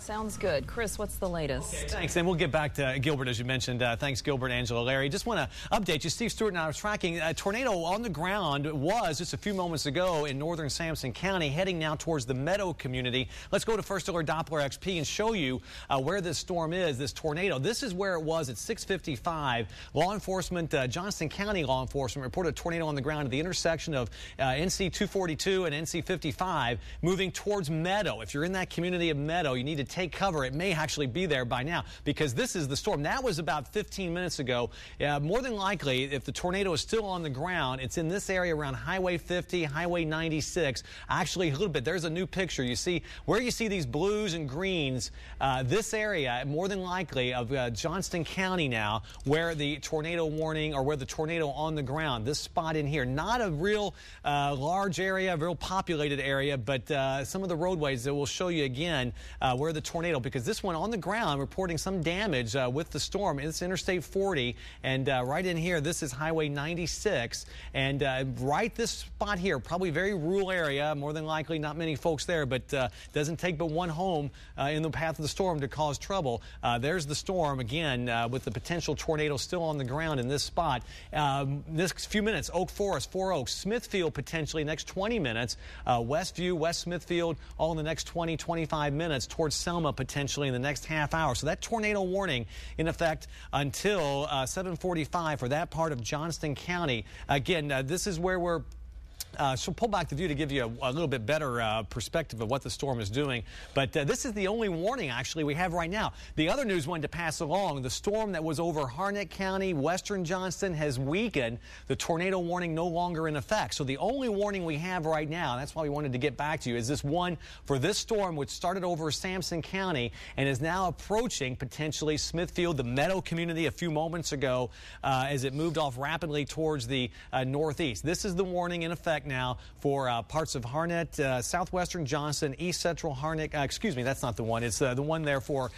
Sounds good. Chris, what's the latest? Okay, thanks. And we'll get back to Gilbert, as you mentioned. Thanks, Gilbert, Angela, Larry. Just want to update you. Steve Stewart and I was tracking a tornado on the ground was just a few moments ago in northern Sampson County, heading now towards the Meadow community. Let's go to First Alert Doppler XP and show you where this storm is, this tornado. This is where it was at 6:55. Law enforcement, Johnston County law enforcement reported a tornado on the ground at the intersection of NC 242 and NC 55, moving towards Meadow. If you're in that community of Meadow, you need to take cover. It may actually be there by now because this is the storm. That was about 15 minutes ago. More than likely, if the tornado is still on the ground, it's in this area around Highway 50, Highway 96. Actually, a little bit. There's a new picture. You see where you see these blues and greens, this area, more than likely, of Johnston County now, where the tornado warning or where the tornado on the ground, this spot in here. Not a real large area, a real populated area, but some of the roadways that will show you again where the tornado, because this one on the ground reporting some damage with the storm. It's Interstate 40, and right in here, this is Highway 96, and right this spot here, probably very rural area, more than likely not many folks there, but doesn't take but one home in the path of the storm to cause trouble. There's the storm again with the potential tornado still on the ground in this spot. Next few minutes, Oak Forest, Four Oaks, Smithfield potentially next 20 minutes, Westview, West Smithfield, all in the next 20, 25 minutes, towards Selma potentially in the next half hour. So that tornado warning in effect until 7:45 for that part of Johnston County. Again, this is where we're so pull back the view to give you a little bit better perspective of what the storm is doing. But this is the only warning, actually, we have right now. The other news wanted to pass along. The storm that was over Harnett County, western Johnston, has weakened. The tornado warning no longer in effect. So the only warning we have right now, and that's why we wanted to get back to you, is this one for this storm, which started over Sampson County and is now approaching potentially Smithfield, the Meadow community a few moments ago as it moved off rapidly towards the northeast. This is the warning in effect now for parts of Harnett, southwestern Johnston, east central Harnett. Excuse me, that's not the one. It's the one there for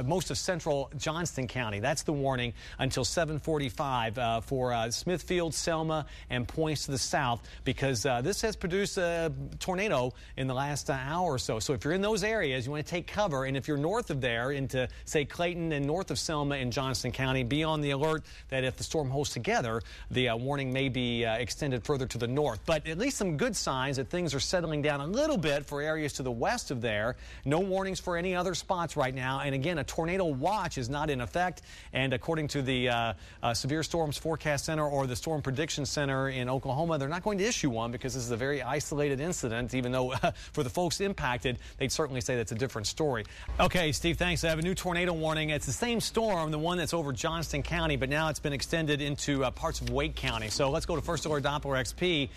most of central Johnston County. That's the warning until 7:45 for Smithfield, Selma, and points to the south, because this has produced a tornado in the last hour or so. So if you're in those areas, you want to take cover. And if you're north of there into, say, Clayton and north of Selma in Johnston County, be on the alert that if the storm holds together, the warning may be extended further to the north. But at least some good signs that things are settling down a little bit for areas to the west of there. No warnings for any other spots right now. And again, a tornado watch is not in effect. And according to the Severe Storms Forecast Center or the Storm Prediction Center in Oklahoma, they're not going to issue one because this is a very isolated incident, even though for the folks impacted, they'd certainly say that's a different story. Okay, Steve, thanks. I have a new tornado warning. It's the same storm, the one that's over Johnston County, but now it's been extended into parts of Wake County. So let's go to First Alert Doppler XP.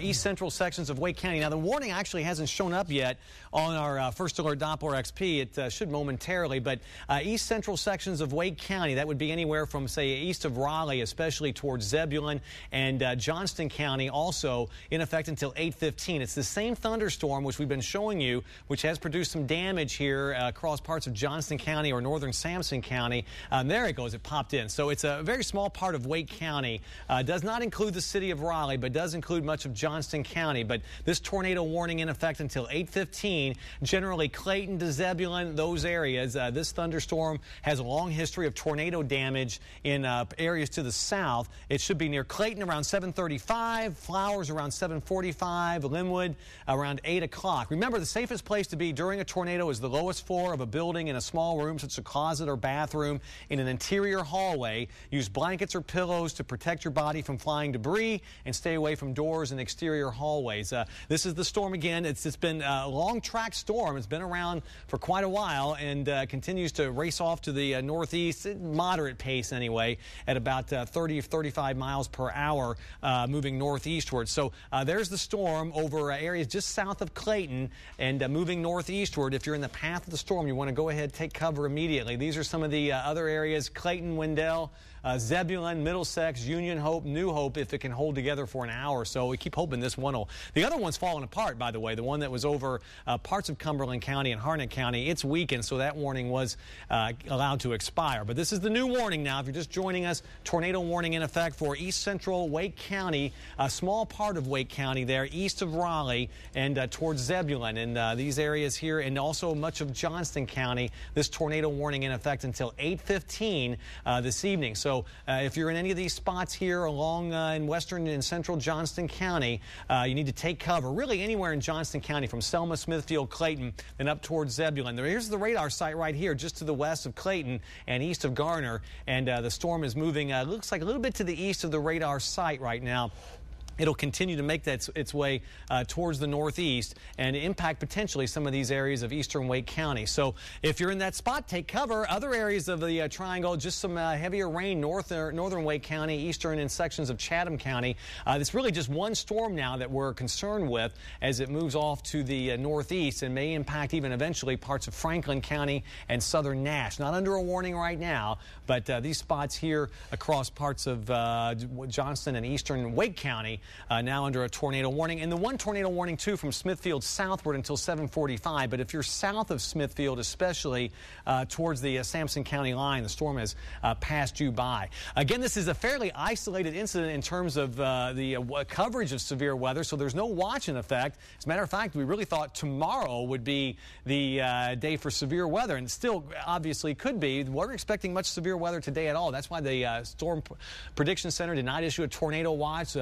East central sections of Wake County. Now, the warning actually hasn't shown up yet on our First Alert Doppler XP. It should momentarily, but east central sections of Wake County, that would be anywhere from, say, east of Raleigh, especially towards Zebulon, and Johnston County, also in effect until 8:15. It's the same thunderstorm which we've been showing you, which has produced some damage here across parts of Johnston County or northern Sampson County. There it goes. It popped in. So it's a very small part of Wake County. Does not include the city of Raleigh, but does include much of Johnston County. But this tornado warning in effect until 8:15. Generally, Clayton to Zebulon, those areas. This thunderstorm has a long history of tornado damage in areas to the south. It should be near Clayton around 7:35, Flowers around 7:45, Linwood around 8 o'clock. Remember, the safest place to be during a tornado is the lowest floor of a building in a small room, such as a closet or bathroom, in an interior hallway. Use blankets or pillows to protect your body from flying debris and stay away from doors and exterior hallways. This is the storm again. It's been a long track storm. It's been around for quite a while and continues to race off to the northeast, moderate pace anyway, at about 30 35 miles per hour, moving northeastward. So there's the storm over areas just south of Clayton and moving northeastward. If you're in the path of the storm, you want to go ahead, take cover immediately. These are some of the other areas: Clayton, Wendell, Zebulon, Middlesex, Union Hope, New Hope, if it can hold together for an hour or so. We keep hoping and this one will. The other one's falling apart, by the way. The one that was over parts of Cumberland County and Harnett County, it's weakened, so that warning was allowed to expire. But this is the new warning now. If you're just joining us, tornado warning in effect for east central Wake County, a small part of Wake County there, east of Raleigh and towards Zebulon. And these areas here, and also much of Johnston County, this tornado warning in effect until 8:15 this evening. So if you're in any of these spots here along in western and central Johnston County, you need to take cover. Really anywhere in Johnston County, from Selma, Smithfield, Clayton, and up towards Zebulon. Here's the radar site right here, just to the west of Clayton and east of Garner. And the storm is moving, looks like a little bit to the east of the radar site right now. It'll continue to make its way towards the northeast and impact potentially some of these areas of eastern Wake County. So if you're in that spot, take cover. Other areas of the triangle, just some heavier rain, northern Wake County, eastern and sections of Chatham County. It's really just one storm now that we're concerned with as it moves off to the northeast and may impact even eventually parts of Franklin County and southern Nash. Not under a warning right now, but these spots here across parts of Johnston and eastern Wake County now under a tornado warning. And the one tornado warning, too, from Smithfield southward until 7:45. But if you're south of Smithfield, especially towards the Sampson County line, the storm has passed you by. Again, this is a fairly isolated incident in terms of the coverage of severe weather, so there's no watch in effect. As a matter of fact, we really thought tomorrow would be the day for severe weather, and still obviously could be. We weren't expecting much severe weather today at all. That's why the Storm Prediction Center did not issue a tornado watch.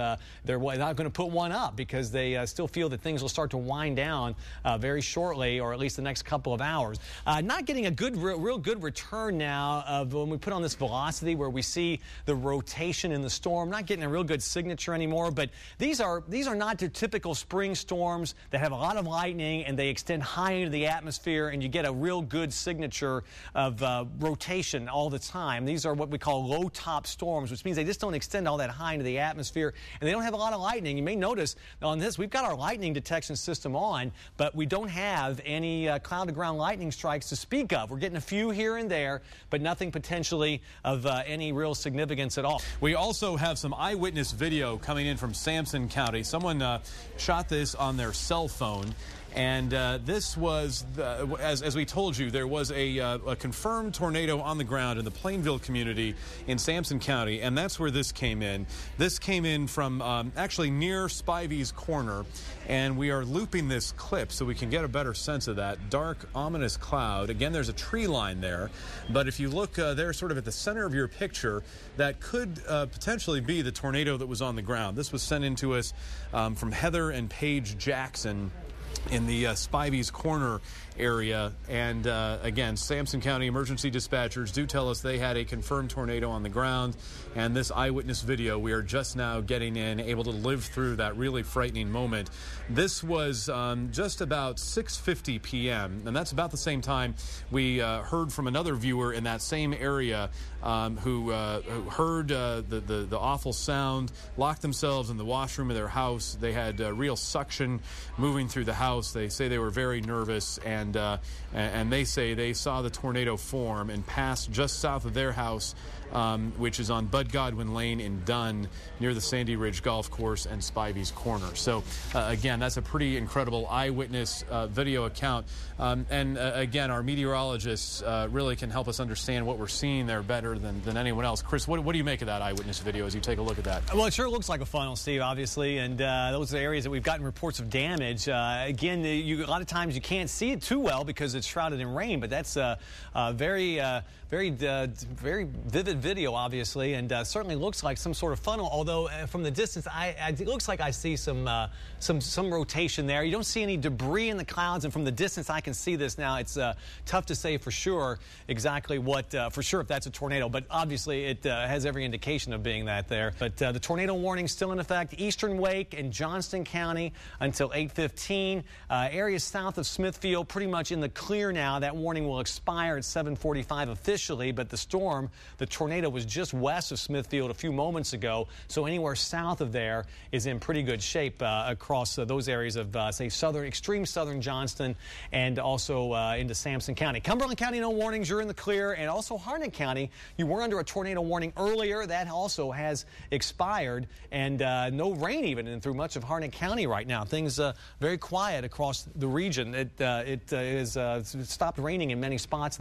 They're not going to put one up because they still feel that things will start to wind down very shortly, or at least the next couple of hours. Not getting a real good return now of when we put on this velocity where we see the rotation in the storm. Not getting a real good signature anymore, but these are not your typical spring storms that have a lot of lightning and they extend high into the atmosphere and you get a real good signature of rotation all the time. These are what we call low top storms, which means they just don't extend all that high into the atmosphere and they don't have a lot of lightning. You may notice on this, we've got our lightning detection system on, but we don't have any cloud-to-ground lightning strikes to speak of. We're getting a few here and there, but nothing potentially of any real significance at all. We also have some eyewitness video coming in from Sampson County. Someone shot this on their cell phone. And this was, as we told you, there was a confirmed tornado on the ground in the Plainville community in Sampson County, and that's where this came in. This came in from actually near Spivey's Corner, and we are looping this clip so we can get a better sense of that. Dark, ominous cloud. Again, there's a tree line there, but if you look there sort of at the center of your picture, that could potentially be the tornado that was on the ground. This was sent in to us from Heather and Paige Jackson in the Spivey's Corner area. And again, Sampson County emergency dispatchers do tell us they had a confirmed tornado on the ground. And this eyewitness video, we are just now getting in, able to live through that really frightening moment. This was just about 6:50 p.m. and that's about the same time we heard from another viewer in that same area who heard the awful sound, locked themselves in the washroom of their house. They had real suction moving through the house. They say they were very nervous, and they say they saw the tornado form and pass just south of their house, which is on Bud Godwin Lane in Dunn, near the Sandy Ridge Golf Course and Spivey's Corner. So, again, that's a pretty incredible eyewitness video account. Again, our meteorologists really can help us understand what we're seeing there better than anyone else. Chris, what do you make of that eyewitness video as you take a look at that? Well, it sure looks like a funnel, Steve, obviously, and those are the areas that we've gotten reports of damage. Again, a lot of times you can't see it too well because it's shrouded in rain, but that's very vivid video, obviously, and certainly looks like some sort of funnel. Although from the distance, it looks like I see some rotation there. You don't see any debris in the clouds, and from the distance, I can see this now. It's tough to say for sure exactly what for sure if that's a tornado, but obviously it has every indication of being that there. But the tornado warning still in effect. Eastern Wake and Johnston County until 8:15. Areas south of Smithfield. pretty much in the clear now. That warning will expire at 7:45 officially, but the storm, the tornado, was just west of Smithfield a few moments ago, so anywhere south of there is in pretty good shape across those areas of, say, extreme southern Johnston and also into Sampson County. Cumberland County, no warnings. You're in the clear. And also Harnett County, you were under a tornado warning earlier. That also has expired, and no rain even through much of Harnett County right now. Things very quiet across the region. It has stopped raining in many spots.